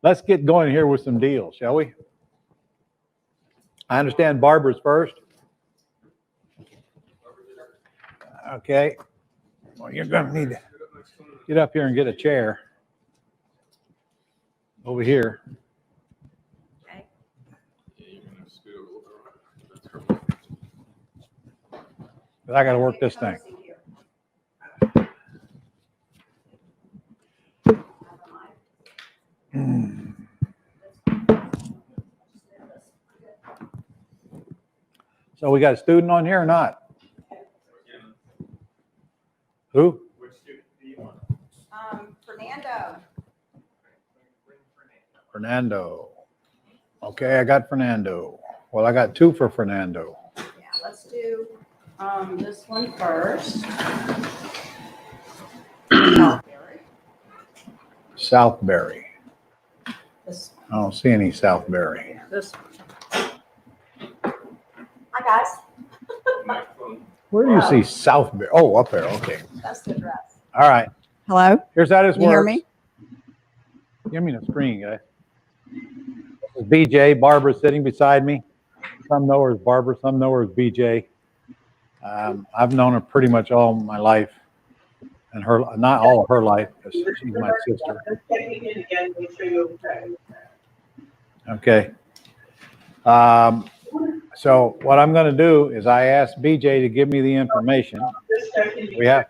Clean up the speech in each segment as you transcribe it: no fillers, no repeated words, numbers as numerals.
let's get going here with some deals, shall we? I understand Barbara's first. Okay. Well, you're going to need to get up here and get a chair over here. Okay. But I got to work this thing. So we got a student on here or not? Who? Which student do you want? Fernando. Fernando. Okay, I got Fernando. Well, I got two for Fernando. Yeah, let's do this one first. Southbury. This I don't see any Southbury. this one. Hi guys. Where do you see Southbury? Oh, up there. Okay. That's the address. All right. Hello. Here's how this You hear works. me? Give me the screen, guys. This is BJ. Barbara's sitting beside me. Some know her as Barbara. Some know her as BJ. I've known her pretty much all my life, and her not all of her life, because she's my sister. Okay. So what I'm going to do is I asked BJ to give me the information. We have.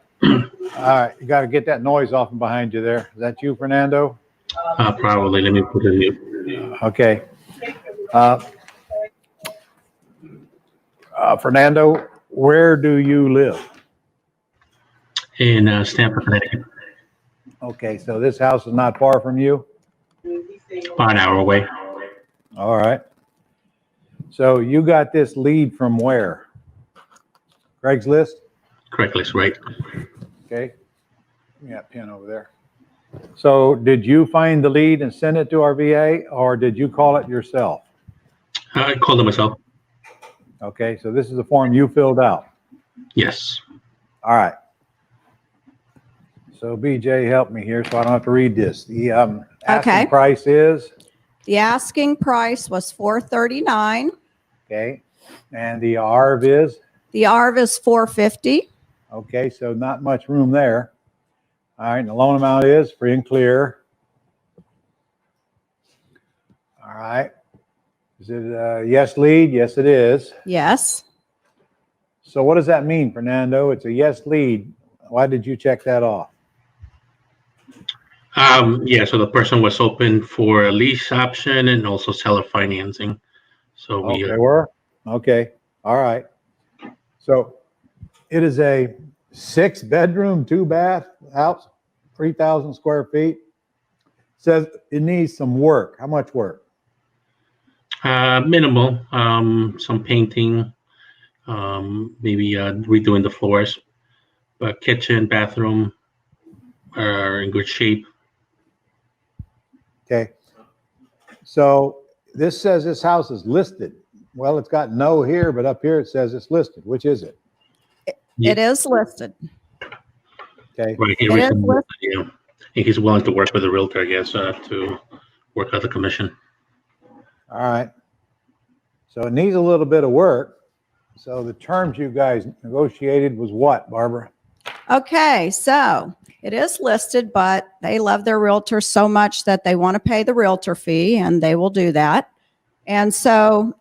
All right, you got to get that noise off from behind you there. Is that you, Fernando? Probably. Let me put it mute. Okay. Fernando, where do you live? In Stamford, Connecticut. Okay, so this house is not far from you? About an hour away. All right. So you got this lead from where? Craigslist? Craigslist, right? Okay. Give me that pen over there. So did you find the lead and send it to our VA, or did you call it yourself? I called it myself. Okay, so this is the form you filled out. Yes. All right. So BJ, help me here so I don't have to read this. The asking Okay. price is, The asking price was $439. okay, and the ARV is, The ARV is $450. okay, so not much room there. All right, and the loan amount is free and clear. All right. Is it a yes lead? Yes, it is. Yes. So what does that mean, Fernando? It's a yes lead. Why did you check that off? Yeah, so the person was open for a lease option and also seller financing. So we Okay, were? Okay, all right. So it is a 6-bedroom, 2-bath house, 3,000 square feet. Says it needs some work. How much work? minimal, some painting, maybe redoing the floors, but kitchen, bathroom are in good shape. Okay. So this says this house is listed. Well, it's got no here, but up here it says it's listed. Which is it? Yeah. It is listed. Okay. Right, he It is recently, listed. yeah. And he's willing to work with a realtor, I guess, to work out the commission. All right. So it needs a little bit of work. So the terms you guys negotiated was what, Barbara? Okay, so it is listed, but they love their realtor so much that they want to pay the realtor fee, and they will do that. And so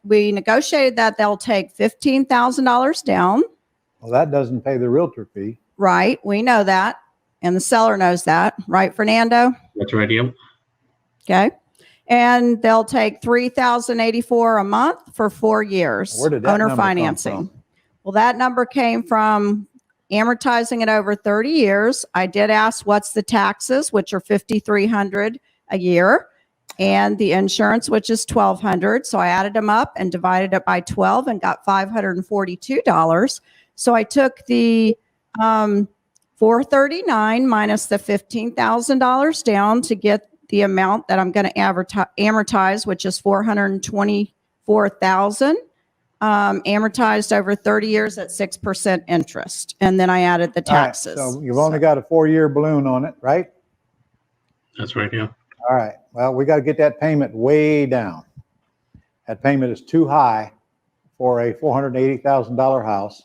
we negotiated that they'll take $15,000 down. Well, that doesn't pay the realtor fee. Right, we know that, and the seller knows that, right, Fernando? That's right, yeah. Okay, and they'll take $3,084 a month for 4 years. Where did that owner number come financing. from? Well, that number came from amortizing it over 30 years. I did ask what's the taxes, which are $5,300 a year, and the insurance, which is $1,200. So I added them up and divided it by 12 and got $542. So I took the $439 minus the $15,000 down to get the amount that I'm going to amortize, which is $424,000. Amortized over 30 years at 6% interest. And then I added the All right, taxes. so you've only got a 4-year balloon on it, right? That's right, yeah. All right. Well, we got to get that payment way down. That payment is too high for a $480,000 house,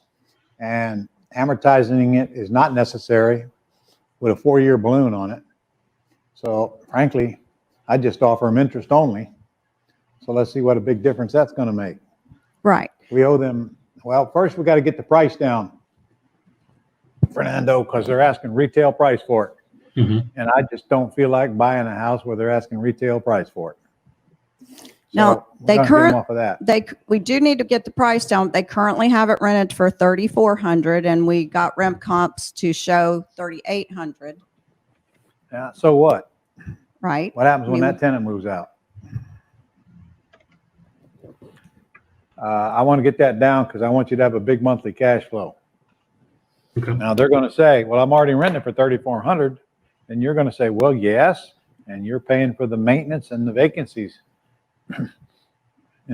and amortizing it is not necessary with a 4-year balloon on it. So frankly, I just offer them interest only. So let's see what a big difference that's going to make. Right. We owe them, well, first we got to get the price down, Fernando, because they're asking retail price for it. Mm-hmm. And I just don't feel like buying a house where they're asking retail price for it. Now, we're gonna get them off of that. we do need to get the price down. They currently have it rented for $3,400, and we got rent comps to show $3,800. Yeah, so what? Right. What happens when that tenant moves out? I want to get that down because I want you to have a big monthly cash flow. Okay. Now they're going to say, well, I'm already renting it for $3,400. And you're going to say, well, yes. And you're paying for the maintenance and the vacancies in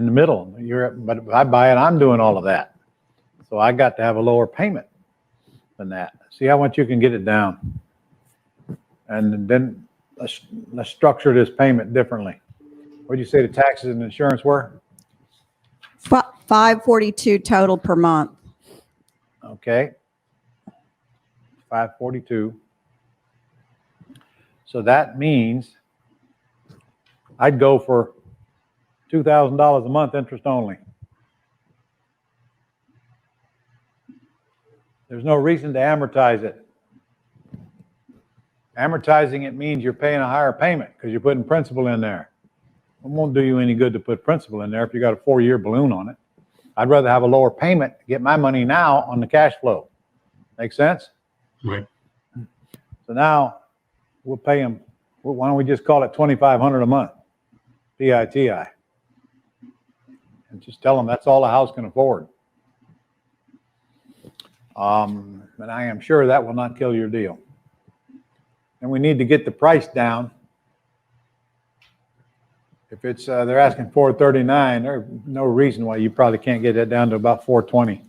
the middle. But if I buy it, I'm doing all of that. So I got to have a lower payment than that. See how much you can get it down. And then let's structure this payment differently. What did you say the taxes and insurance were? $542 total per month. Okay. $542. So that means I'd go for $2,000 a month interest only. There's no reason to amortize it. Amortizing it means you're paying a higher payment because you're putting principal in there. It won't do you any good to put principal in there if you got a 4-year balloon on it. I'd rather have a lower payment, get my money now on the cash flow. Make sense? Right. So now we'll pay them. Why don't we just call it $2,500 a month, PITI, and just tell them that's all the house can afford. And I am sure that will not kill your deal. And we need to get the price down. If it's they're asking $439, there's no reason why you probably can't get that down to about $420.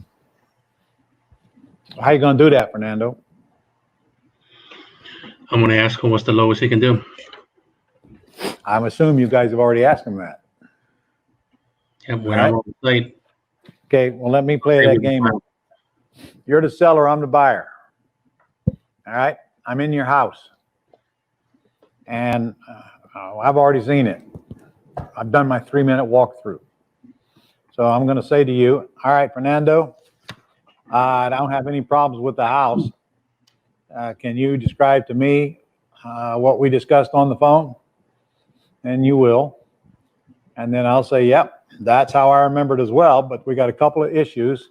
So how you going to do that, Fernando? I'm going to ask him what's the lowest he can do. I'm assuming you guys have already asked him that. Yeah, when I'm on the site. Okay, well, let me play that game. You're the seller, I'm the buyer. All right, I'm in your house. And I've already seen it. I've done my 3-minute walkthrough. So I'm going to say to you, all right, Fernando, I don't have any problems with the house. Can you describe to me what we discussed on the phone? And you will. And then I'll say, yep, that's how I remembered as well. But we got a couple of issues.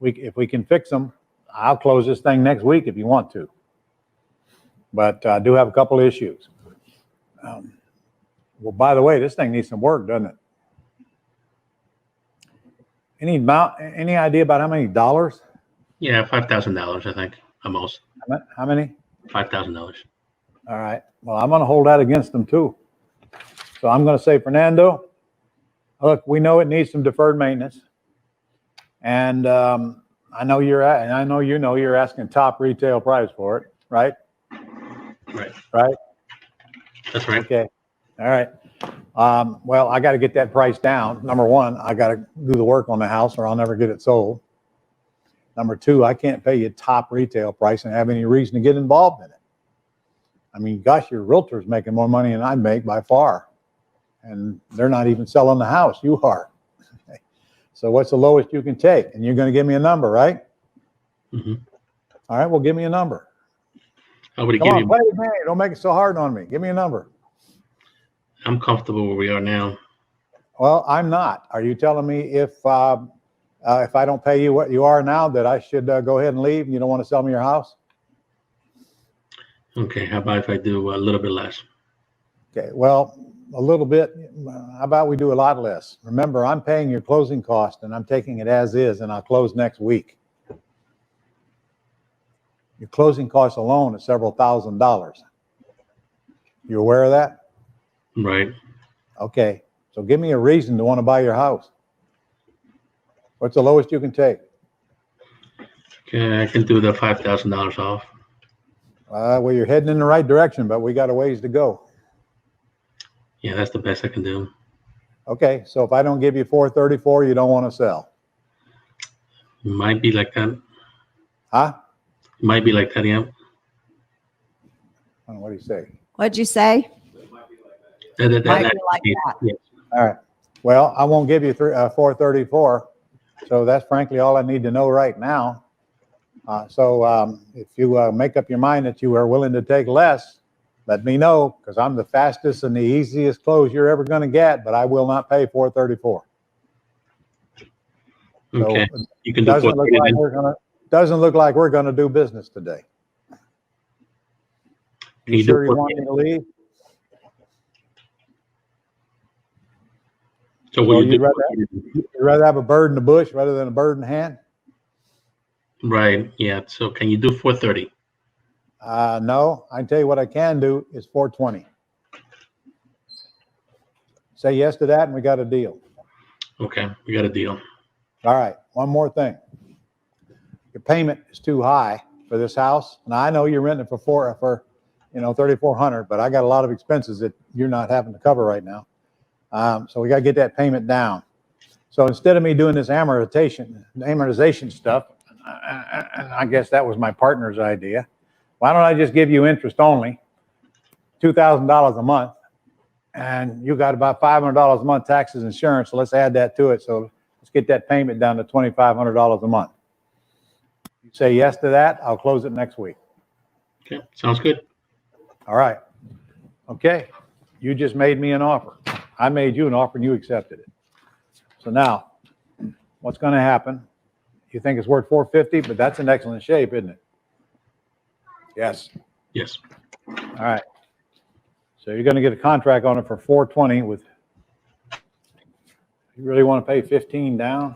If we can fix them, I'll close this thing next week if you want to. But I do have a couple of issues. Well, by the way, this thing needs some work, doesn't it? Any idea about how many dollars? Yeah, $5,000, I think, at most. How many? $5,000. All right. Well, I'm going to hold that against them too. So I'm going to say, Fernando, look, we know it needs some deferred maintenance, and I know you're asking top retail price for it, right? Right. Right. That's right. Okay. All right. Well, I got to get that price down. Number one, I got to do the work on the house or I'll never get it sold. Number two, I can't pay you top retail price and have any reason to get involved in it. I mean, gosh, your realtor's making more money than I make by far. And they're not even selling the house. You are. So what's the lowest you can take? And you're going to give me a number, right? Mm-hmm. All right, well, give me a number. I would Come give on, you. play with me. Don't make it so hard on me. Give me a number. I'm comfortable where we are now. Well, I'm not. Are you telling me if I don't pay you what you are now, that I should go ahead and leave and you don't want to sell me your house? Okay, how about if I do a little bit less? Okay, well, a little bit. How about we do a lot less? Remember, I'm paying your closing cost and I'm taking it as is and I'll close next week. Your closing costs alone is several $1,000s. You aware of that? Right. Okay, so give me a reason to want to buy your house. What's the lowest you can take? Okay, I can do the $5,000 off. Well, you're heading in the right direction, but we got a ways to go. Yeah, that's the best I can do. Okay, so if I don't give you 434, you don't want to sell. Might be like that. Huh? Might be like that, yeah. What do you say? What'd you say? Might be like that. Yeah. All right. Well, I won't give you 434. So that's frankly all I need to know right now. If you make up your mind that you are willing to take less, let me know, because I'm the fastest and the easiest close you're ever going to get, but I will not pay 434. Okay. So You can do doesn't look 430 like then. doesn't look like we're going to do business today. Can you do Sure you 430? want me to leave? So will you you'd do You'd rather have a bird in the bush rather than a bird in the hand? right? Yeah. So can you do 430? No, I can tell you what I can do is 420. Say yes to that and we got a deal. Okay, we got a deal. All right, one more thing. Your payment is too high for this house. Now I know you're renting it for $3,400, but I got a lot of expenses that you're not having to cover right now. So we got to get that payment down. So instead of me doing this amortization stuff, and I guess that was my partner's idea, why don't I just give you interest only, $2,000 a month, and you got about $500 a month taxes, insurance. So let's add that to it. So let's get that payment down to $2,500 a month. You say yes to that, I'll close it next week. Okay, sounds good. All right. Okay. You just made me an offer. I made you an offer and you accepted it. So now, what's going to happen? You think it's worth 450, but that's in excellent shape, isn't it? Yes. Yes. All right. So you're going to get a contract on it for 420 with, you really want to pay 15 down?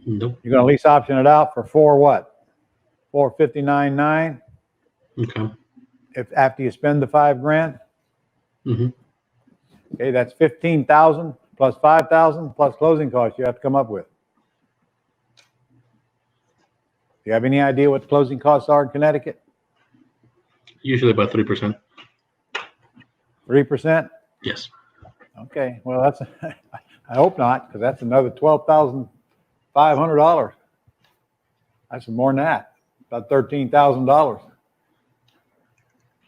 Nope. You're going to lease option it out for what? 459.9 Okay. if after you spend the $5,000. Mm-hmm. Okay, that's 15,000 plus 5,000 plus closing costs you have to come up with. Do you have any idea what the closing costs are in Connecticut? Usually about 3%. 3%? Yes. Okay, well, that's, I hope not, because that's another $12,500. That's more than that, about $13,000.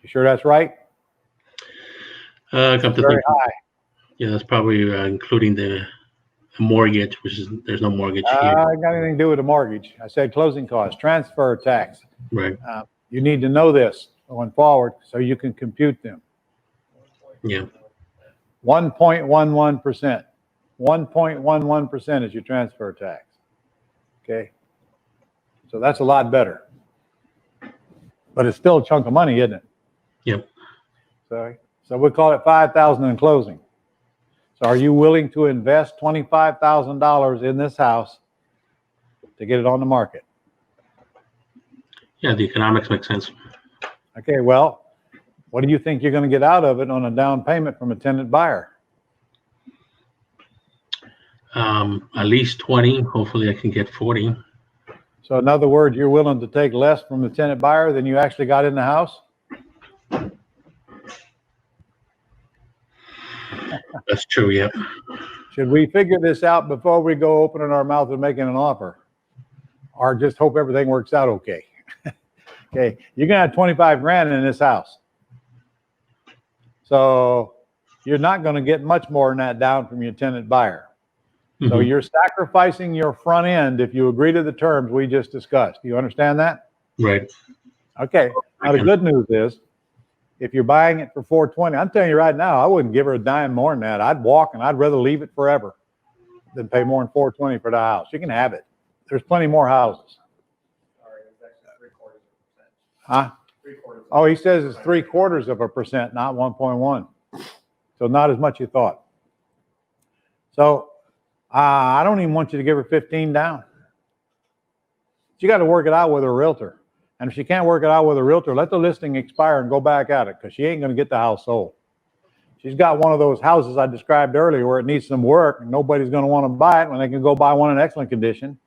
You sure that's right? Come to Very think, high. yeah, that's probably including the mortgage, which is there's no mortgage here. I got anything to do with the mortgage. I said closing costs, transfer tax. Right. You need to know this going forward so you can compute them. Yeah. 1.11%. 1.11% is your transfer tax. Okay. So that's a lot better. But it's still a chunk of money, isn't it? Yep. So we'll call it 5,000 in closing. So are you willing to invest $25,000 in this house to get it on the market? Yeah, the economics make sense. Okay, well, what do you think you're going to get out of it on a down payment from a tenant buyer? At least 20. Hopefully I can get 40. So in other words, you're willing to take less from the tenant buyer than you actually got in the house? That's true, yeah. Should we figure this out before we go opening our mouth and making an offer? Or just hope everything works out okay? Okay, you're gonna have 25 grand in this house. So you're not gonna get much more than that down from your tenant buyer. So Mhm. you're sacrificing your front end if you agree to the terms we just discussed. Do you understand that? Right. Okay, now the good news is, if you're buying it for 420, I'm telling you right now, I wouldn't give her a dime more than that. I'd walk and I'd rather leave it forever than pay more than 420 for the house. You can have it. There's plenty more houses. Sorry, it's actually 0.75%. Huh? 0.75%. Oh, he says it's 0.75%, not 1.1. So not as much you thought. So I don't even want you to give her 15 down. You got to work it out with a realtor. And if she can't work it out with a realtor, let the listing expire and go back at it, because she ain't going to get the house sold. She's got one of those houses I described earlier where it needs some work and nobody's going to want to buy it when they can go buy one in excellent condition.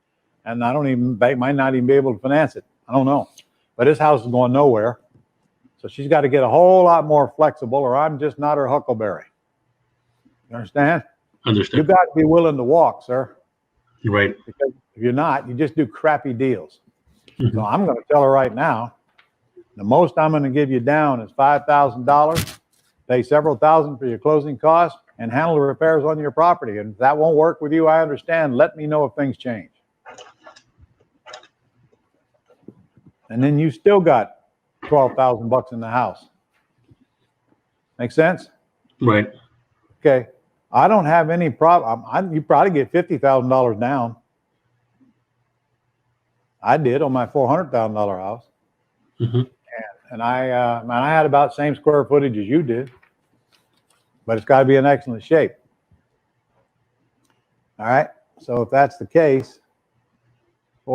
And might not even be able to finance it. I don't know. But this house is going nowhere. So she's got to get a whole lot more flexible, or I'm just not her huckleberry. You understand? You Understood. got to be willing to walk, sir. Right. Because if you're not, you just do crappy deals. Mhm. So I'm going to tell her right now, the most I'm going to give you down is $5,000. Pay several thousand for your closing costs and handle the repairs on your property. And if that won't work with you, I understand. Let me know if things change. And then you still got $12,000 in the house. Make sense? Right. Okay. I don't have any problem. You probably get $50,000 down. I did on my $400,000 house. Hmm. And I had about the same square footage as you did, but it's got to be in excellent shape. All right. So if that's the case, they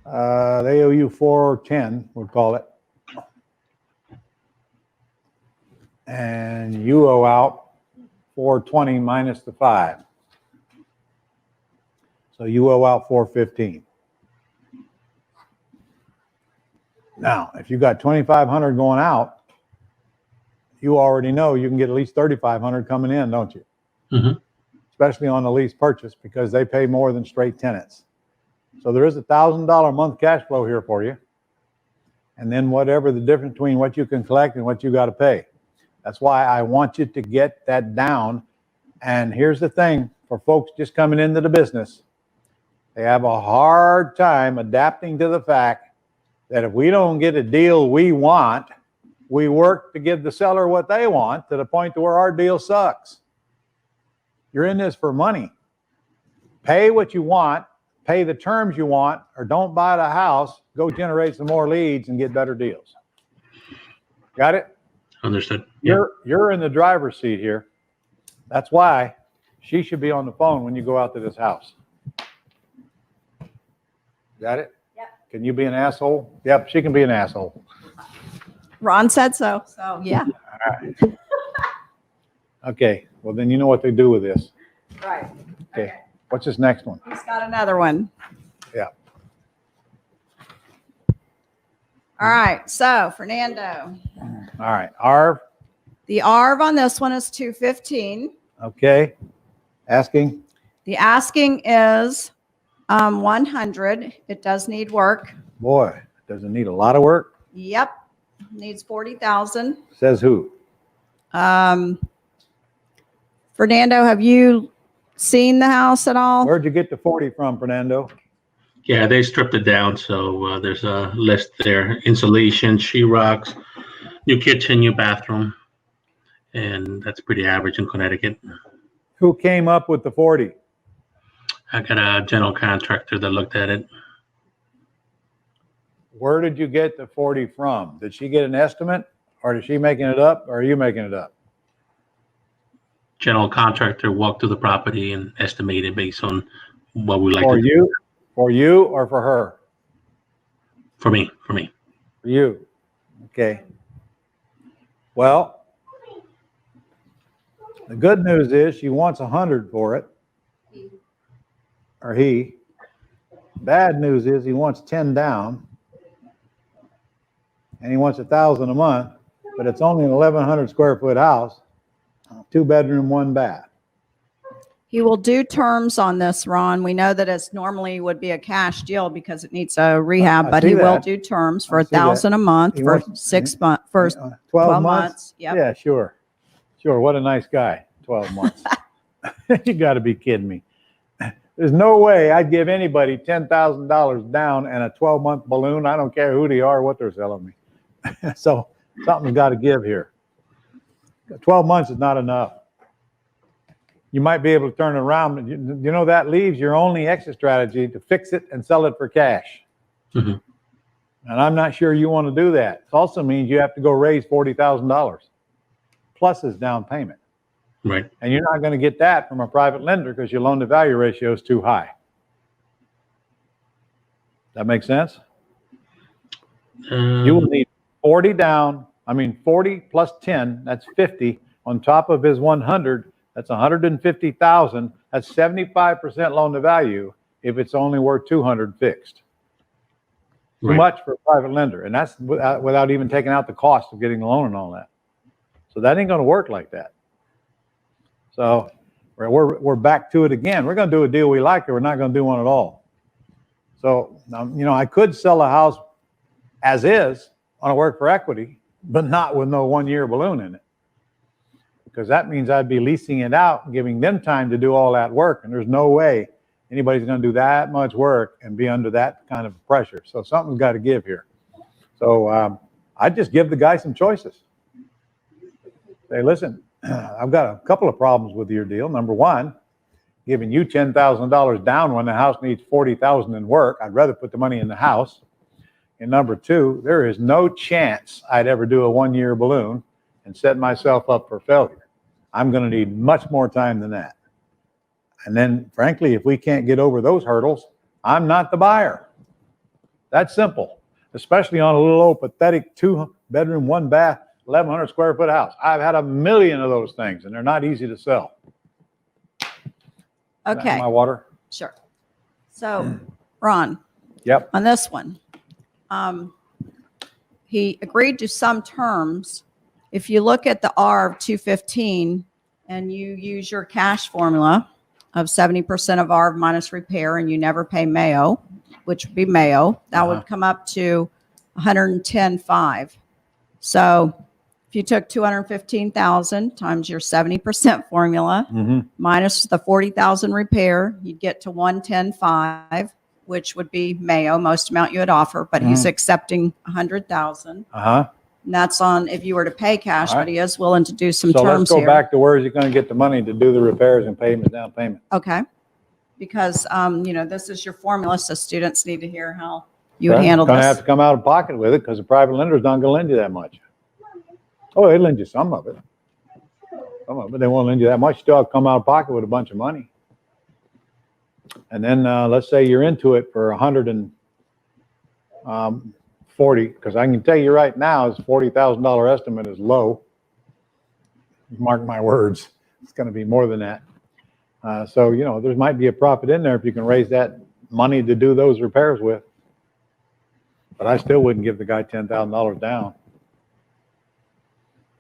owe you 410, we'll call it, and you owe out 420 minus the 5. So you owe out 415. Now, if you got 2,500 going out, you already know you can get at least 3,500 coming in, don't you? Hmm. Especially on the lease purchase, because they pay more than straight tenants. So there is $1,000 a month cash flow here for you. And then whatever the difference between what you can collect and what you got to pay. That's why I want you to get that down. And here's the thing for folks just coming into the business. They have a hard time adapting to the fact that if we don't get a deal we want, we work to give the seller what they want to the point to where our deal sucks. You're in this for money. Pay what you want, pay the terms you want, or don't buy the house, go generate some more leads and get better deals. Got it? Understood. Yeah. You're in the driver's seat here. That's why she should be on the phone when you go out to this house. Got it? Yep. Can you be an asshole? Yep, she can be an asshole. Ron said so. So, yeah. All right. Okay, well then you know what they do with this. Right. Okay. What's this next one? He's got another one. Yeah. All right. So, Fernando. All right. ARV. The ARV on this one is 215. Okay. Asking. The asking is 100. It does need work. Boy, does it need a lot of work? Yep. Needs 40,000. Says who? Fernando, have you seen the house at all? Where'd you get the 40 from, Fernando? Yeah, they stripped it down, so there's a list there: insulation, sheetrocks, new kitchen, new bathroom, and that's pretty average in Connecticut. Who came up with the 40? I got a general contractor that looked at it. Where did you get the 40 from? Did she get an estimate, or is she making it up, or are you making it up? General contractor walked through the property and estimated based on what we like For to do. you? For you or for her? For me. For you. Okay. Well, the good news is she wants 100 for it. Or he. Bad news is he wants 10 down. And he wants 1,000 a month, but it's only an 1,100 square foot house, 2 bedroom, 1 bath. He will do terms on this, Ron. We know that it's normally would be a cash deal because it needs a rehab, I but see he will that. do terms for I see that. 1,000 a month He for wants- 6 months, for 12 months. Yep. Yeah, sure. Sure. What a nice guy. 12 months. You got to be kidding me. There's no way I'd give anybody $10,000 down and a 12-month balloon. I don't care who they are, what they're selling me. So something's got to give here. 12 months is not enough. You might be able to turn it around. You know, that leaves your only exit strategy to fix it and sell it for cash. Mhm. And I'm not sure you want to do that. It also means you have to go raise $40,000 plus his down payment. Right. And you're not going to get that from a private lender because your loan to value ratio is too high. That makes sense? You will need 40 down. 40 plus 10, that's 50. On top of his 100, that's 150,000. That's 75% loan to value if it's only worth 200 fixed. Too Right. much for a private lender. And that's without even taking out the cost of getting the loan and all that. So that ain't going to work like that. So we're back to it again. We're going to do a deal we like, or we're not going to do one at all. So, I could sell a house as is on a work for equity, but not with no 1 year balloon in it. Because that means I'd be leasing it out and giving them time to do all that work. And there's no way anybody's going to do that much work and be under that kind of pressure. So something's got to give here. So I'd just give the guy some choices. Say, listen, I've got a couple of problems with your deal. Number one, giving you $10,000 down when the house needs $40,000 in work. I'd rather put the money in the house. And number two, there is no chance I'd ever do a 1 year balloon and set myself up for failure. I'm going to need much more time than that. And then, frankly, if we can't get over those hurdles, I'm not the buyer. That's simple, especially on a little old pathetic 2-bedroom, 1-bath, 1,100 square foot house. I've had a million of those things, and they're not easy to sell. Okay, My water? sure. So, Ron, Yep. on this one, he agreed to some terms. If you look at the R of 215 and you use your cash formula of 70% of R minus repair, and you never pay Mayo, which would be Mayo, that would come up to 110.5. So if you took 215,000 times your 70% formula minus the 40,000 repair, you'd get to 110.5, which would be Mayo, most amount you would offer, but he's accepting 100,000. And that's on if you were to pay cash, All right. but he is willing to do some So let's terms go here. back to where is he going to get the money to do the repairs and pay him his down payment? Okay. Because, this is your formula, so students need to hear how you would handle Going to have this. to come out of pocket with it because the private lender's not going to lend you that much. Oh, they lend you some of it. Some of it, they won't lend you that much. You still have to come out of pocket with a bunch of money. And then let's say you're into it for 140, because I can tell you right now, his $40,000 estimate is low. Mark my words, it's going to be more than that. So there might be a profit in there if you can raise that money to do those repairs with. But I still wouldn't give the guy $10,000 down.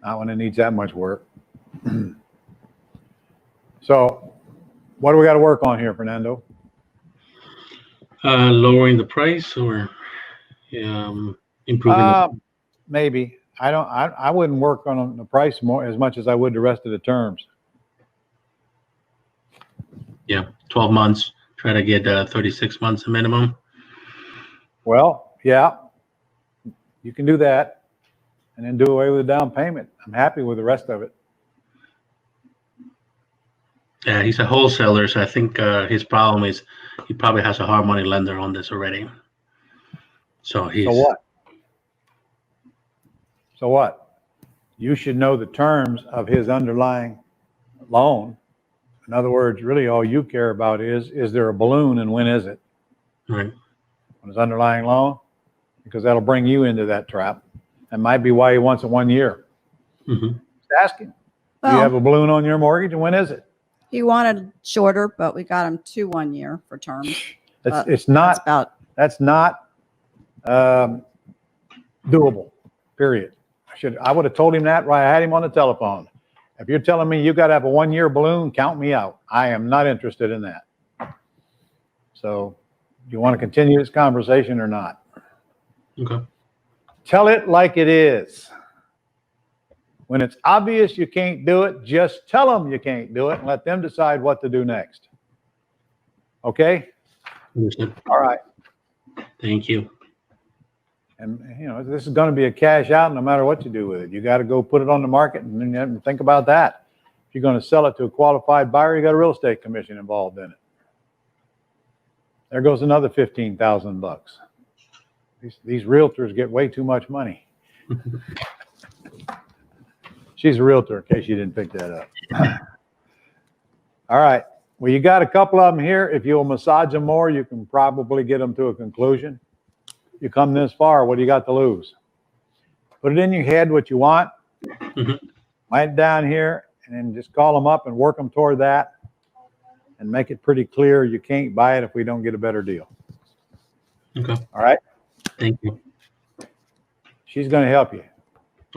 Not when it needs that much work. So what do we got to work on here, Fernando? Lowering the price or improving Maybe. I wouldn't work on the price as much as I would the rest of the terms. 12 months. Try to get 36 months a minimum. Well, yeah, you can do that and then do away with the down payment. I'm happy with the rest of it. Yeah, he's a wholesaler, so I think his problem is he probably has a hard money lender on this already. So he's. So what? You should know the terms of his underlying loan. In other words, really all you care about is there a balloon and when is it? Right. On his underlying loan? Because that'll bring you into that trap. That might be why he wants it 1 year. Just ask him. Do you have a balloon on your mortgage and when is it? He wanted shorter, but we got him to 1 year for terms. It's not. That's not doable. Period. I would have told him that while I had him on the telephone. If you're telling me you got to have a 1 year balloon, count me out. I am not interested in that. So, do you want to continue this conversation or not? Okay. Tell it like it is. When it's obvious you can't do it, just tell them you can't do it and let them decide what to do next. Okay? Understood. All right. Thank you. And, this is going to be a cash out no matter what you do with it. You got to go put it on the market and then you have to think about that. If you're going to sell it to a qualified buyer, you got a real estate commission involved in it. There goes another $15,000. These realtors get way too much money. She's a realtor, in case you didn't pick that up. All right. Well, you got a couple of them here. If you'll massage them more, you can probably get them to a conclusion. You come this far, what do you got to lose? Put it in your head what you want. Write it down here, and then just call them up and work them toward that and make it pretty clear you can't buy it if we don't get a better deal. Okay. All right? Thank you. She's going to help you.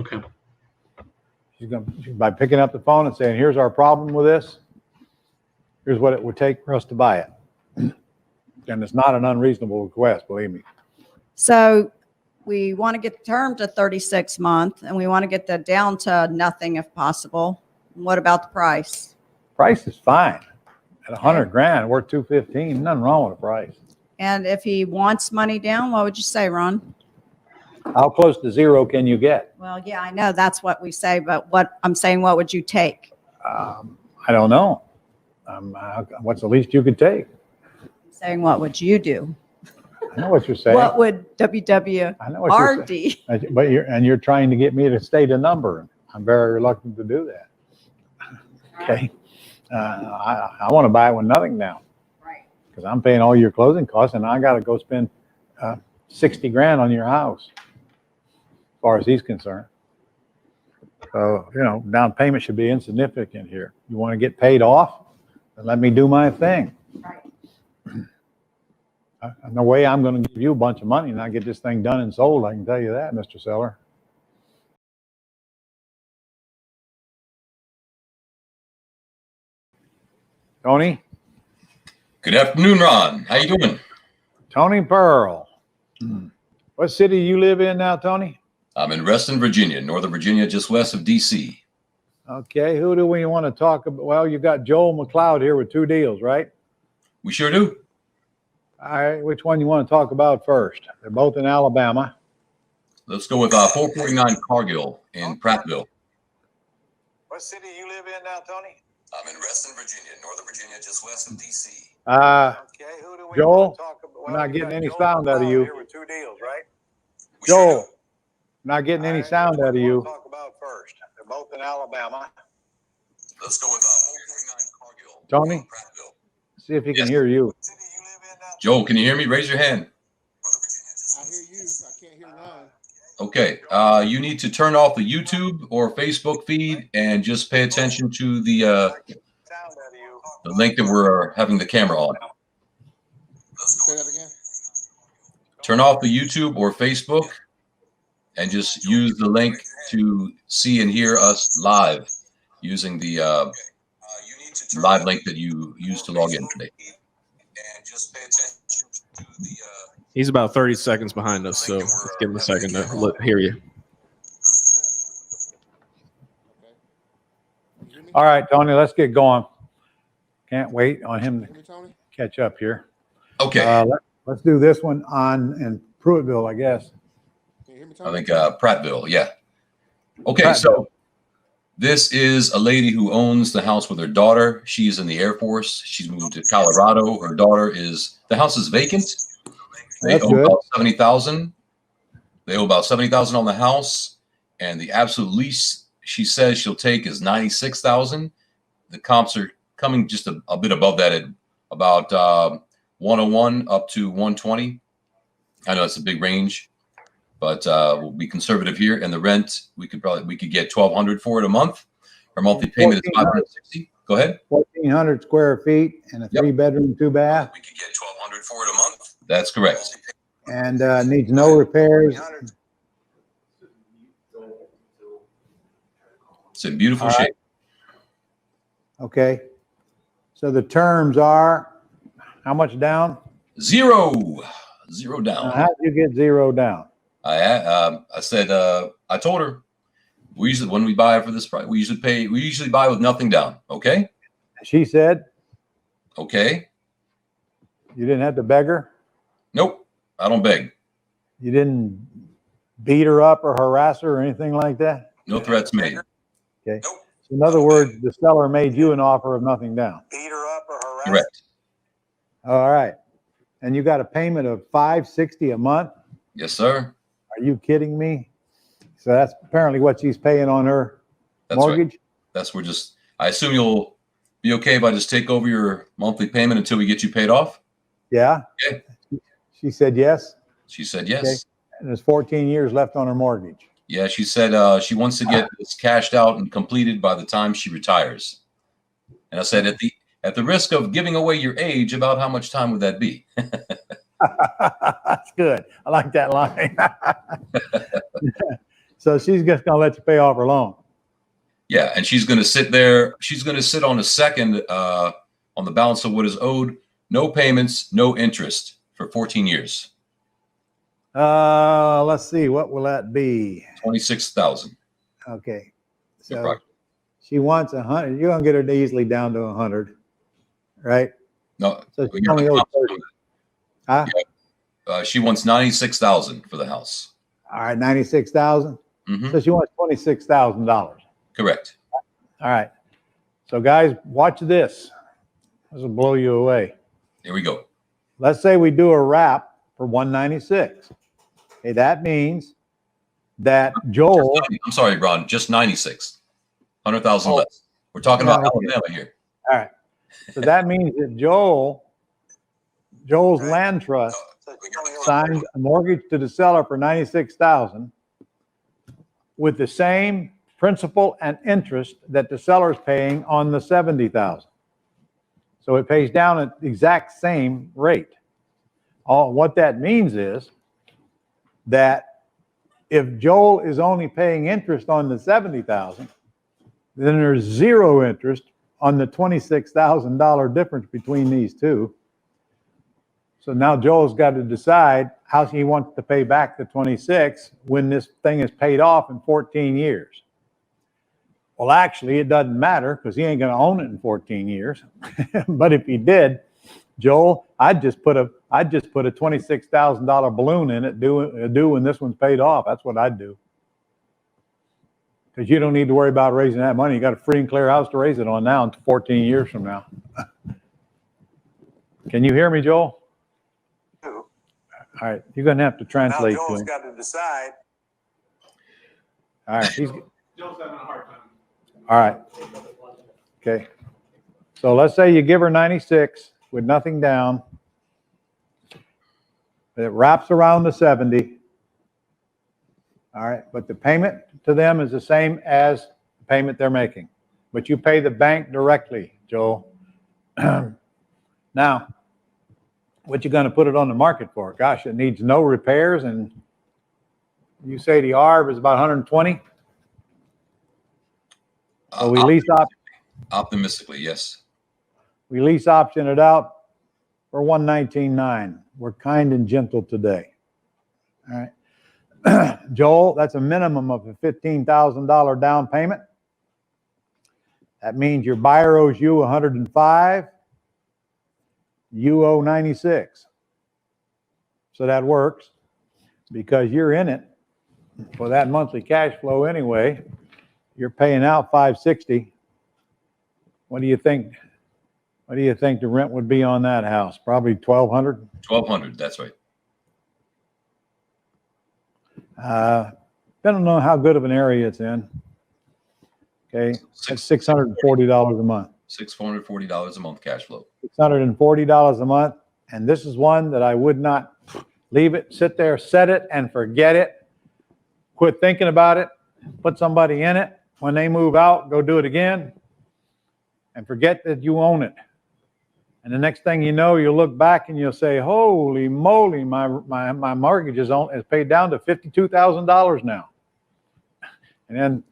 Okay. By picking up the phone and saying, here's our problem with this. Here's what it would take for us to buy it. And it's not an unreasonable request, believe me. So we want to get the term to 36 months and we want to get that down to nothing if possible. What about the price? Price is fine. At 100 grand, we're 215. Nothing wrong with the price. And if he wants money down, what would you say, Ron? How close to zero can you get? Well, yeah, I know that's what we say, but what I'm saying, what would you take? I don't know. What's the least you could take? I'm saying, what would you do? I know what you're saying. What would WWRD? I know what you're saying. But you're trying to get me to state a number. I'm very reluctant to do that. Okay. I want to buy it with nothing down. Right. Because I'm paying all your closing costs and I got to go spend 60 grand on your house as far as he's concerned. So, down payment should be insignificant here. You want to get paid off? Then let me do my thing. Right. No way I'm going to give you a bunch of money and not get this thing done and sold. I can tell you that, Mr. Seller. Tony? Good afternoon, Ron. How you doing? Tony Pearl. What city do you live in now, Tony? I'm in Reston, Virginia, Northern Virginia, just west of D.C. Okay, who do we want to talk about? Well, you got Joel McLeod here with 2 deals, right? We sure do. All right, which one you want to talk about first? They're both in Alabama. Let's go with 449 Cargill in Prattville. What city do you live in now, Tony? I'm in Reston, Virginia, Northern Virginia, just west of D.C. Okay, who do we Joel, want to talk about? I'm not getting any sound out of you. We Joel, sure do. not getting any sound out of you. Talk about first. They're both in Alabama. Let's go with 449 Cargill Tony? in Prattville. See if he can Yes. hear you. Joel, can you hear me? Raise your hand. I hear you. I can't hear Ron. Okay. You need to turn off the YouTube or Facebook feed and just pay attention to the Sound out of you. link that we're having the camera on. Say that again. Turn off the YouTube or Facebook and just use the link to see and hear us live using the live link that you used to log in today. He's about 30 seconds behind us, so let's give him a second to hear you. All right, Tony, let's get going. Can't wait on him Hear to me, Tony? catch up here. Okay. Let's do this one in Pruittville, I guess. Can you hear me, I Tony? think Prattville, yeah. Okay, Prattville. so this is a lady who owns the house with her daughter. She's in the Air Force. She's moved to Colorado. Her daughter the house is vacant. They That's owe good. about 70,000. They owe about 70,000 on the house, and the absolute least she says she'll take is 96,000. The comps are coming just a bit above that at about 101 up to 120. I know it's a big range, but we'll be conservative here. And the rent, we could get 1,200 for it a month. Our monthly payment is 560. Go ahead. 1,400 square feet and a Yep. 3-bedroom, 2-bath, We could get 1,200 for it a month. That's correct. and needs no repairs. It's in beautiful All right. shape. Okay. So the terms are, how much down? Zero down. How did you get 0 down? I said I told her we usually, when we buy for this price, we usually buy with nothing down. Okay. She said Okay. you didn't have to beg her. Nope. I don't beg. You didn't beat her up or harass her or anything like that. No threats made. Okay. Nope. So in other words, the seller made you an offer of nothing down. Beat her up or harass? Correct. All right. And you got a payment of $560 a month. Yes, sir. Are you kidding me? So that's apparently what she's paying on her That's right. mortgage. That's where I assume you'll be okay if I just take over your monthly payment until we get you paid off. Yeah. Okay. She said yes. She said yes. Okay. And there's 14 years left on her mortgage. Yeah, she said she wants to get this cashed out and completed by the time she retires. And I said, at the risk of giving away your age, about how much time would that be? That's good. I like that line. So she's just going to let you pay off her loan. Yeah, and she's going to sit there. She's going to sit on a second on the balance of what is owed. No payments, no interest for 14 years. Let's see. What will that be? 26,000. Okay. So Approximately. she wants 100. You're going to get her easily down to 100, right? No, So we she got only the owes comps 30. on Huh? it. She wants 96,000 for the house. All right, 96,000. Mhm. So she wants $26,000. Correct. All right. So guys, watch this. This will blow you away. Here we go. Let's say we do a wrap for 196. Okay, that means that Joel. I'm sorry, Ron. Just 96. 100,000 Oh. less. We're talking Yeah, about okay. Alabama here. All right. So that means that Joel's land trust signed a mortgage to the seller for 96,000 with the same principal and interest that the seller's paying on the 70,000. So it pays down at the exact same rate. What that means is that if Joel is only paying interest on the 70,000, then there's zero interest on the $26,000 difference between these two. So now Joel's got to decide how he wants to pay back the 26 when this thing is paid off in 14 years. Well, actually, it doesn't matter because he ain't going to own it in 14 years. But if he did, Joel, I'd just put a $26,000 balloon in it due when this one's paid off. That's what I'd do. Because you don't need to worry about raising that money. You got a free and clear house to raise it on now in 14 years from now. Can you hear me, Joel? All right, you're going to have to translate now to Joel's him. got to decide. All right, Joe's having a hard time. all right. Okay. So let's say you give her 96 with nothing down. It wraps around the 70. All right, but the payment to them is the same as the payment they're making. But you pay the bank directly, Joel. Now, what you going to put it on the market for? Gosh, it needs no repairs, and you say the ARV is about 120. So we Optimistically, yes. we lease option it out for 119.9. We're kind and gentle today. All right. Joel, that's a minimum of a $15,000 down payment. That means your buyer owes you 105. You owe 96. So that works because you're in it for that monthly cash flow anyway. You're paying out 560. What do you think? What do you think the rent would be on that house? Probably 1,200. 1,200. That's right. Depending on how good of an area it's in. Okay, that's $640 a month. $640 a month cash flow. $640 a month. And this is one that I would not leave it, sit there, set it and forget it. Quit thinking about it. Put somebody in it. When they move out, go do it again. And forget that you own it. And the next thing you know, you'll look back and you'll say, holy moly, my mortgage is paid down to $52,000 now. And then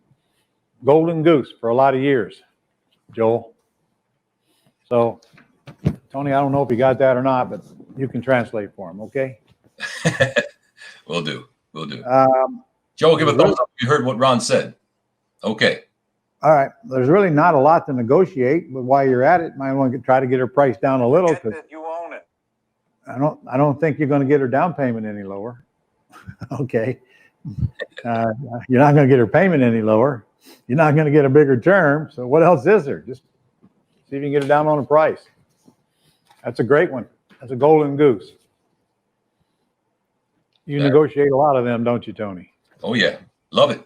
golden goose for a lot of years, Joel. So, Tony, I don't know if you got that or not, but you can translate for him, okay? Will do. Joel, give a thumbs up if you heard what Ron said. Okay. All right. There's really not a lot to negotiate, but while you're at it, might want to try to get her price down a little because You own it. I don't think you're going to get her down payment any lower. Okay. You're not going to get her payment any lower. You're not going to get a bigger term. So what else is there? Just see if you can get her down on a price. That's a great one. That's a golden goose. You negotiate a lot of them, don't you, Tony? Oh, yeah. Love it.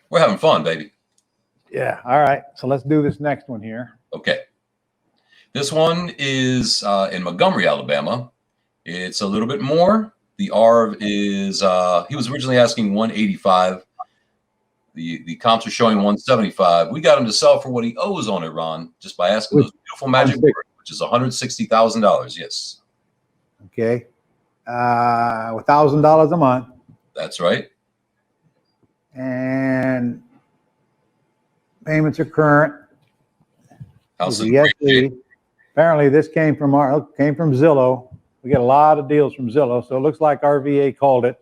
We're having fun, baby. Yeah. All right. So let's do this next one here. Okay. This one is in Montgomery, Alabama. It's a little bit more. The ARV is, he was originally asking 185. The comps are showing 175. We got him to sell for what he owes on it, Ron, just by asking those beautiful magic words, which is $160,000. Yes. Okay. $1,000 a month. That's right. And payments are current. House With in the great shape. SE. Apparently this came from Zillow. We get a lot of deals from Zillow, so it looks like RVA called it.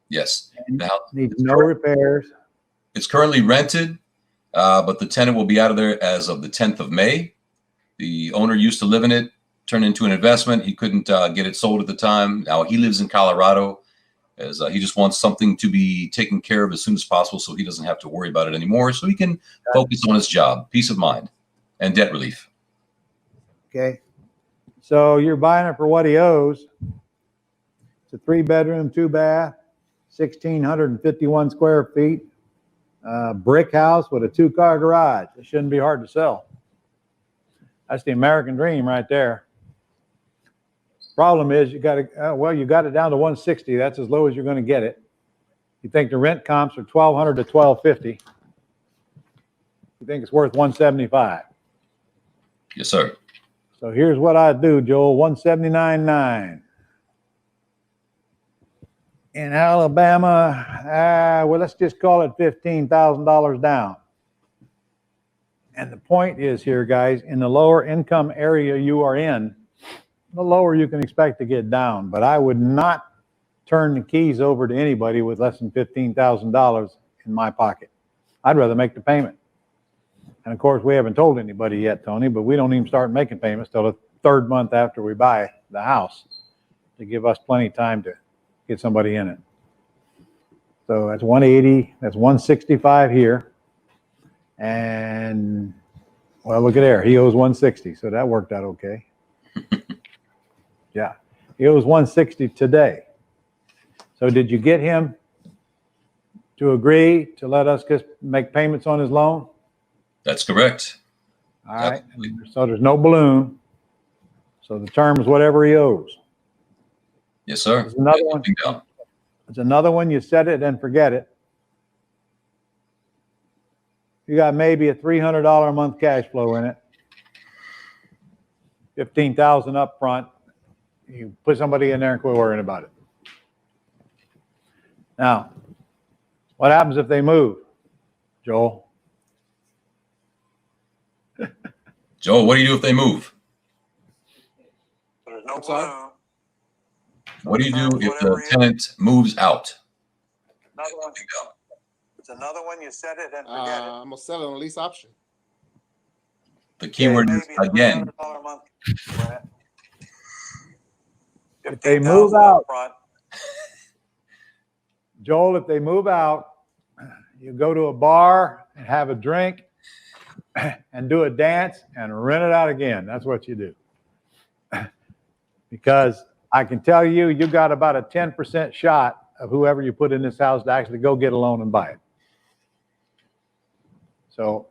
Yes. And Now, needs no repairs. it's currently rented, but the tenant will be out of there as of the 10th of May. The owner used to live in it, turned into an investment. He couldn't get it sold at the time. Now he lives in Colorado, as he just wants something to be taken care of as soon as possible, so he doesn't have to worry about it anymore, so he can focus on his job, peace of mind, and debt relief. Okay. So you're buying it for what he owes. It's a 3-bedroom, 2-bath, 1,651 square feet, brick house with a 2-car garage. It shouldn't be hard to sell. That's the American dream right there. Problem is you got to, you got it down to 160. That's as low as you're going to get it. You think the rent comps are 1,200 to 1,250. You think it's worth 175. Yes, sir. So here's what I do, Joel, 179.9. In Alabama, well, let's just call it $15,000 down. And the point is here, guys, in the lower income area you are in, the lower you can expect to get down. But I would not turn the keys over to anybody with less than $15,000 in my pocket. I'd rather make the payment. And of course, we haven't told anybody yet, Tony, but we don't even start making payments till the 3rd month after we buy the house to give us plenty of time to get somebody in it. So that's 180, that's 165 here. And well, look at there. He owes 160, so that worked out okay. Yeah, he owes 160 today. So did you get him to agree to let us just make payments on his loan? That's correct. All right. Absolutely. So there's no balloon. So the term is whatever he owes. Yes, sir. There's another one. Nothing down. There's another one. You set it and forget it. You got maybe a $300 a month cash flow in it. 15,000 up front. You put somebody in there and quit worrying about it. Now, what happens if they move, Joel? Joe, what do you do if they move? There's no sorry? balloon. What do you do if the tenant moves out? Another one. It's another one. You set it and forget it. I'm gonna sell it on lease option. The key word is Maybe again. $300 a month rent. If they move $15,000 out, up front. Joel, if they move out, you go to a bar and have a drink and do a dance and rent it out again. That's what you do. Because I can tell you, you got about a 10% shot of whoever you put in this house to actually go get a loan and buy it. So,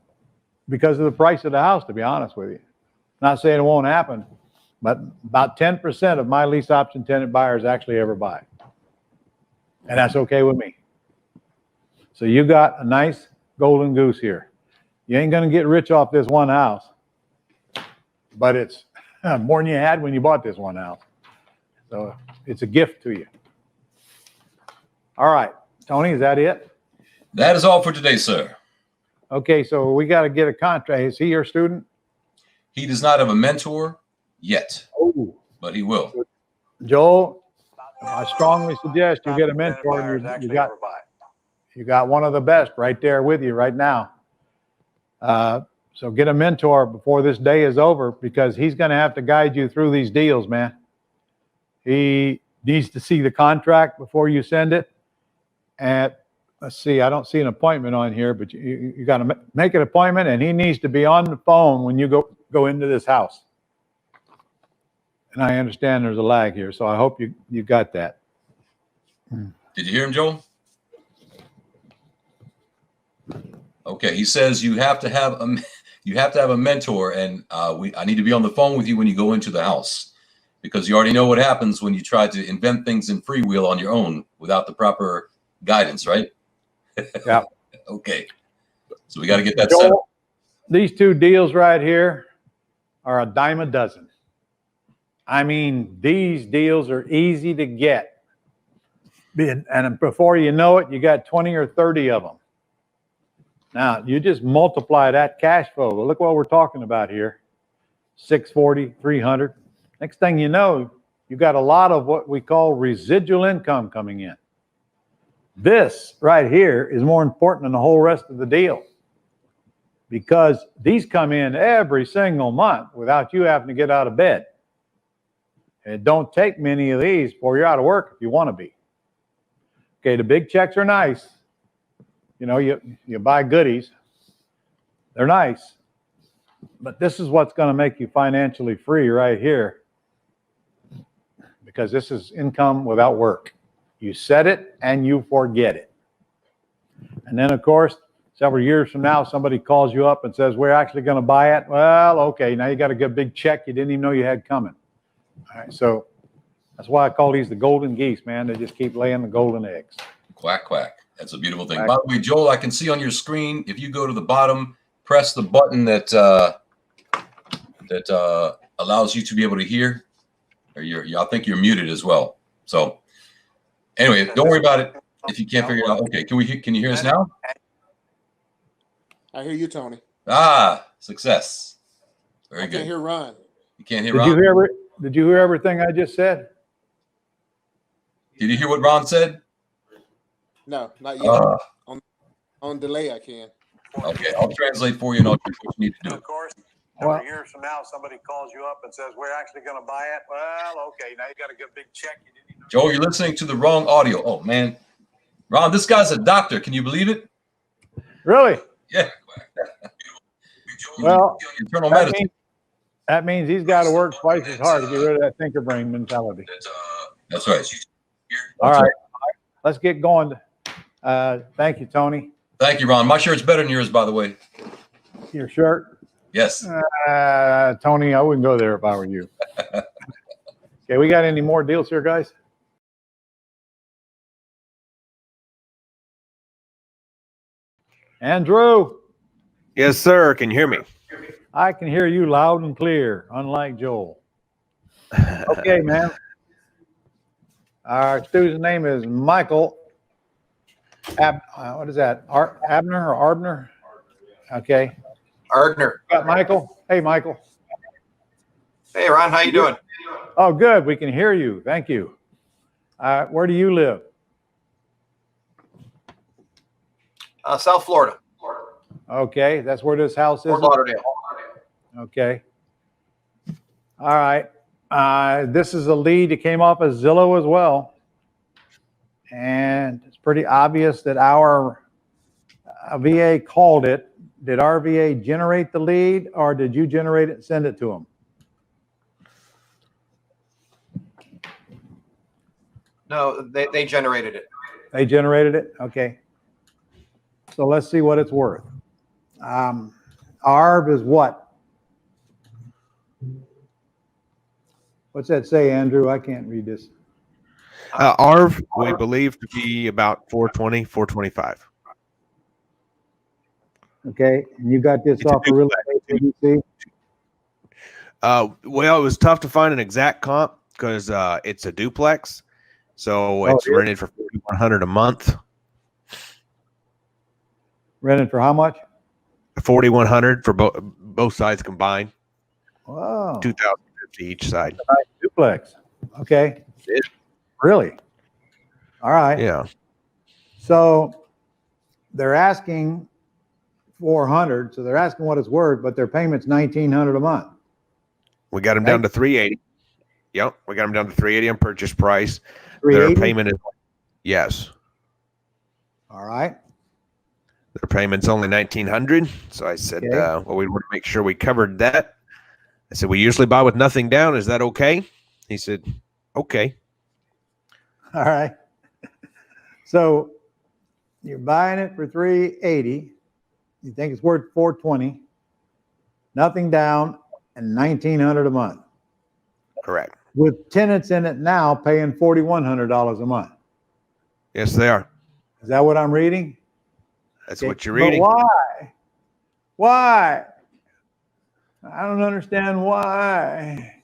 because of the price of the house, to be honest with you. Not saying it won't happen, but about 10% of my lease option tenant buyers actually ever buy. And that's okay with me. So you got a nice golden goose here. You ain't gonna get rich off this one house, but it's more than you had when you bought this one house. So it's a gift to you. All right, Tony, is that it? That is all for today, sir. Okay, so we got to get a contract. Is he your student? He does not have a mentor yet, Oh, but he will. Joel, I strongly suggest you get a mentor. Buyers You actually got ever buy. you got one of the best right there with you right now. So get a mentor before this day is over, because he's going to have to guide you through these deals, man. He needs to see the contract before you send it. And let's see, I don't see an appointment on here, but you got to make an appointment, and he needs to be on the phone when you go into this house. And I understand there's a lag here, so I hope you got that. Did you hear him, Joel? Okay, he says you have to have a mentor, and I need to be on the phone with you when you go into the house, because you already know what happens when you try to invent things in freewheel on your own without the proper guidance, right? Yeah. Okay. So we got to get that set up. Joel, these two deals right here are a dime a dozen. I mean, these deals are easy to get. And before you know it, you got 20 or 30 of them. Now, you just multiply that cash flow. Look what we're talking about here. 640, 300. Next thing you know, you got a lot of what we call residual income coming in. This right here is more important than the whole rest of the deal, because these come in every single month without you having to get out of bed. And it don't take many of these before you're out of work if you want to be. Okay, the big checks are nice. You know, you buy goodies. They're nice. But this is what's going to make you financially free right here, because this is income without work. You set it and you forget it. And then, of course, several years from now, somebody calls you up and says, we're actually going to buy it. Well, okay, now you got a good big check you didn't even know you had coming. All right, so that's why I call these the golden geese, man. They just keep laying the golden eggs. Quack, quack. That's a beautiful thing. Quack. By the way, Joel, I can see on your screen, if you go to the bottom, press the button that allows you to be able to hear. Or I think you're muted as well. So anyway, don't worry about it if you can't figure it out. Okay, can you hear us now? I hear you, Tony. Ah, success. Very I good. can't hear Ron. You can't hear Did Ron? you hear everything I just said? Did you hear what Ron said? No, not yet. On delay, I can. Okay, I'll translate for you and I'll do what you need to do. Of course, Well- several years from now, somebody calls you up and says, we're actually going to buy it. Well, okay, now you got a good big check. You didn't even know. Joel, you're listening to the wrong audio. Oh, man. Ron, this guy's a doctor. Can you believe it? Really? Yeah. Well, Internal that medicine. means he's got to work twice as hard to get rid of that thinker brain mentality. That's right. All right, let's get going. Thank you, Tony. Thank you, Ron. My shirt's better than yours, by the way. Your shirt? Yes. Tony, I wouldn't go there if I were you. Okay, we got any more deals here, guys? Andrew, Yes, sir. Can you hear me? I can hear you loud and clear, unlike Joel. Okay, man. Our student's name is Michael. What is that? Abner or Arbner? Okay. Ardner. Got Michael. Hey, Michael. Hey, Ron, how you doing? Oh, good. We can hear you. Thank you. Where do you live? South Florida, Okay, that's where this house is. Fort Lauderdale. Okay. All right. This is a lead that came off of Zillow as well. And it's pretty obvious that our VA called it. Did our VA generate the lead, or did you generate it and send it to them? No, they generated it. They generated it? Okay. So let's see what it's worth. ARV is what? What's that say, Andrew? I can't read this. ARV, we believe to be about 420, 425. Okay, and you got this It's a off of real estate ABC? Well, it was tough to find an exact comp because it's a duplex. So it's it is? rented for $4,100 a month. Rented for how much? $4,100 for both sides combined. Wow. $2,050 each side. Nice duplex. Okay. Yeah. Really? All right. Yeah. So they're asking 400. So they're asking what it's worth, but their payment's 1,900 a month. We got them down to 380. Yep. We got them down to 380 on purchase price. Their 380? payment is, yes. All right. Their payment's only 1,900. So I said, Okay. well, we want to make sure we covered that. I said, we usually buy with nothing down. Is that okay? He said, okay. All right. So you're buying it for 380. You think it's worth 420. Nothing down and 1,900 a month. Correct. With tenants in it now paying $4,100 a month. Yes, they are. Is that what I'm reading? That's Okay, what you're but reading. why? Why? I don't understand why.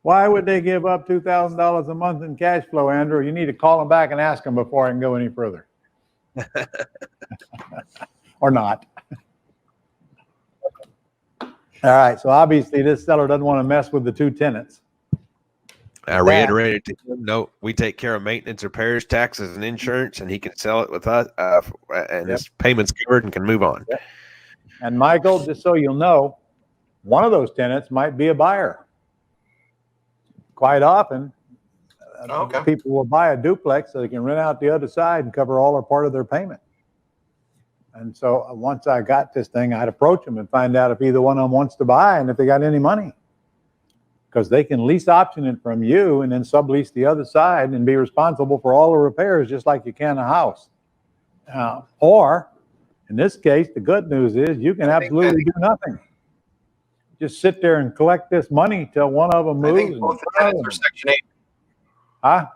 Why would they give up $2,000 a month in cash flow, Andrew? You need to call them back and ask them before I can go any further. Or not. All right, so obviously this seller doesn't want to mess with the two tenants. I reiterated to him, no, we take care of maintenance, repairs, taxes, and insurance, and he can sell it with us, and his payment's covered and can move on. Yep. And Michael, just so you'll know, one of those tenants might be a buyer. Quite often, Okay. people will buy a duplex so they can rent out the other side and cover all or part of their payment. And so once I got this thing, I'd approach them and find out if either one of them wants to buy and if they got any money. Because they can lease option it from you and then sublease the other side and be responsible for all the repairs just like you can a house. Or, in this case, the good news is you can absolutely do nothing. Just sit there and collect this money till one of them I moves. think both the tenants are Section 8. Huh?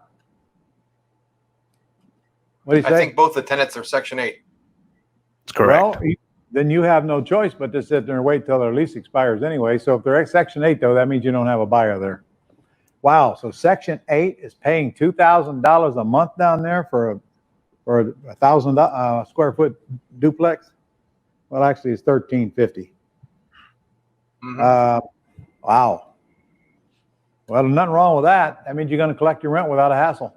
What do you say? I think both the tenants are Section 8. That's correct. Well, then you have no choice but to sit there and wait till their lease expires anyway. So if they're Section 8, though, that means you don't have a buyer there. Wow. So Section 8 is paying $2,000 a month down there for a 1,000 square foot duplex. Well, actually, it's $1,350. Mhm. Wow. Well, there's nothing wrong with that. That means you're going to collect your rent without a hassle.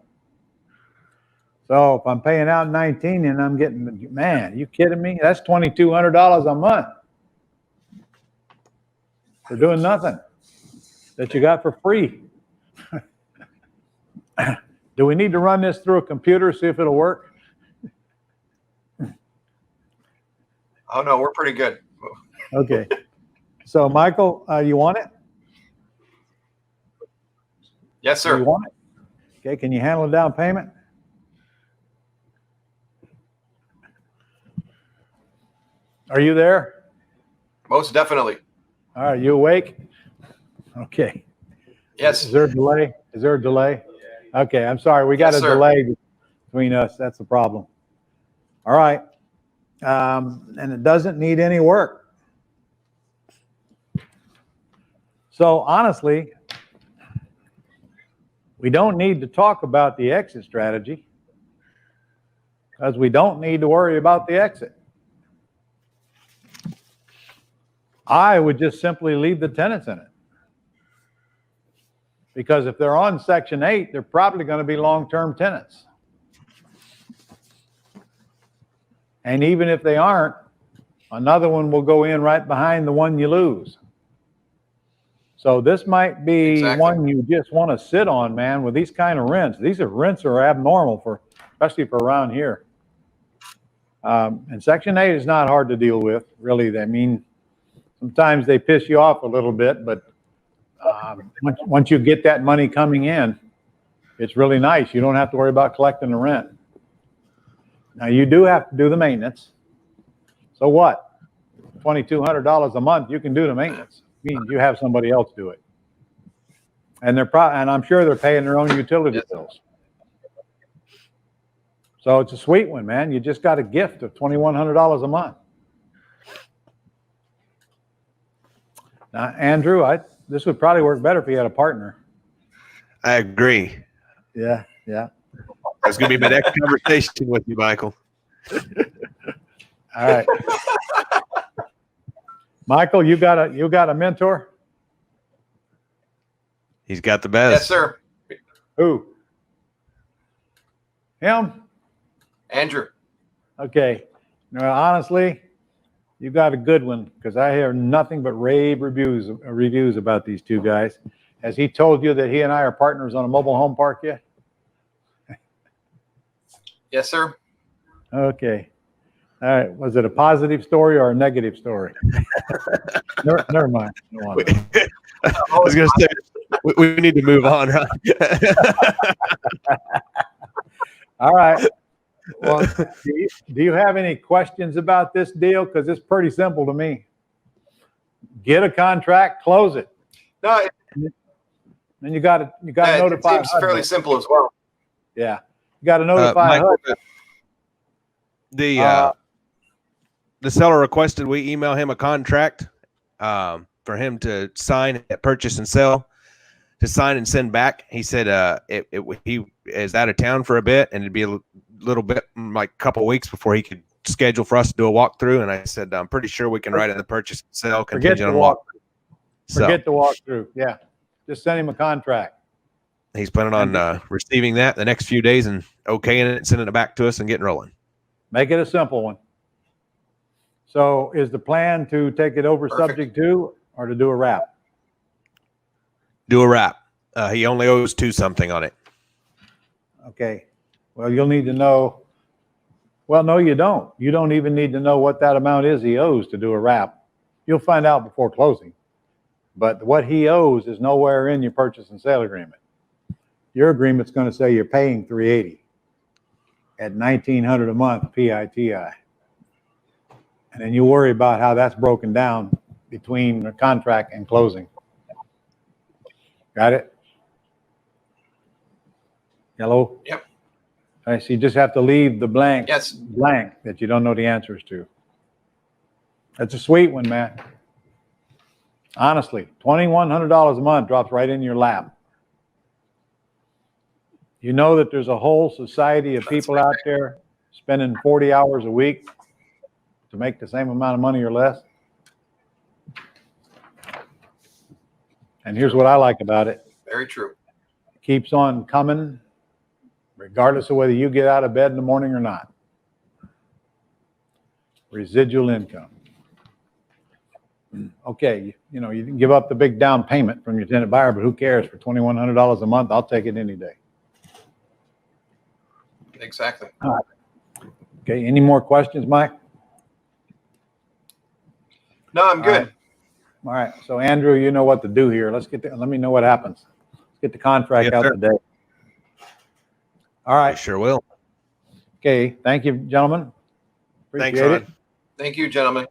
So if I'm paying out 19 and I'm getting, man, are you kidding me? That's $2,200 a month for doing nothing that you got for free. Do we need to run this through a computer, see if it'll work? Oh, no, we're pretty good. Okay. So Michael, you want it? Yes, You sir. want it? Okay. Can you handle a down payment? Are you there? Most definitely. All right. You awake? Okay. Yes. Is there a delay? Is there a delay? Okay. I'm sorry. We got Yes, a sir. delay between us. That's the problem. All right. And it doesn't need any work. So honestly, we don't need to talk about the exit strategy because we don't need to worry about the exit. I would just simply leave the tenants in it. Because if they're on Section 8, they're probably going to be long-term tenants. And even if they aren't, another one will go in right behind the one you lose. So this might be Exactly. one you just want to sit on, man, with these kind of rents. These rents are abnormal especially for around here. And Section 8 is not hard to deal with, really. I mean, sometimes they piss you off a little bit, but once you get that money coming in, it's really nice. You don't have to worry about collecting the rent. Now, you do have to do the maintenance. So what? $2,200 a month, you can do the maintenance. Means you have somebody else do it. And and I'm sure they're paying their own utility bills. So it's a sweet one, man. You just got a gift of $2,100 a month. Now, Andrew, this would probably work better if you had a partner. I agree. Yeah, yeah. That's going to be my next conversation with you, Michael. All right. Michael, you got a mentor? He's got the best. Yes, sir. Who? Him? Andrew. Okay. Now, honestly, you got a good one because I hear nothing but rave reviews about these two guys. Has he told you that he and I are partners on a mobile home park yet? Yes, sir. Okay. All right. Was it a positive story or a negative story? Never mind. Go on. I was going to say, we need to move on, huh? All right. Well, do you have any questions about this deal? Because it's pretty simple to me. Get a contract, close it. No, Then you got to it notify. seems fairly simple as well. Yeah, you got to notify Michael, HUD. the seller requested we email him a contract for him to sign at purchase and sell. to sign and send back. He said he is out of town for a bit, and it'd be a little bit like a couple weeks before he could schedule for us to do a walkthrough. And I said, I'm pretty sure we can write in the purchase and sell contingent on walk. Forget the walkthrough. Yeah. Just send him a contract. He's planning on receiving that the next few days and okaying it, sending it back to us and getting rolling. Make it a simple one. So is the plan to take it over Perfect. subject to or to do a wrap? Do a wrap. He only owes 2 something on it. Okay. Well, you'll need to know. Well, no, you don't. You don't even need to know what that amount is he owes to do a wrap. You'll find out before closing. But what he owes is nowhere in your purchase and sale agreement. Your agreement's going to say you're paying $380 at $1,900 a month PITI. And then you worry about how that's broken down between the contract and closing. Got it? Hello? Yep. All right, so you just have to leave the blank Yes. that you don't know the answers to. That's a sweet one, Matt. Honestly, $2,100 a month drops right in your lap. You know that there's a whole society of people out there spending 40 hours a week to make the same amount of money or less. And here's what I like about it. Very true. It keeps on coming, regardless of whether you get out of bed in the morning or not. Residual income. Okay, you know, you can give up the big down payment from your tenant buyer, but who cares? For $2,100 a month, I'll take it any day. Exactly. Okay, any more questions, Mike? No, I'm good. All right, so Andrew, you know what to do here. Let me know what happens. Let's get the contract Yes, out sir. today. All I right, sure will. okay, thank you, gentlemen. Thanks, Appreciate Ron. it. Thank you, gentlemen.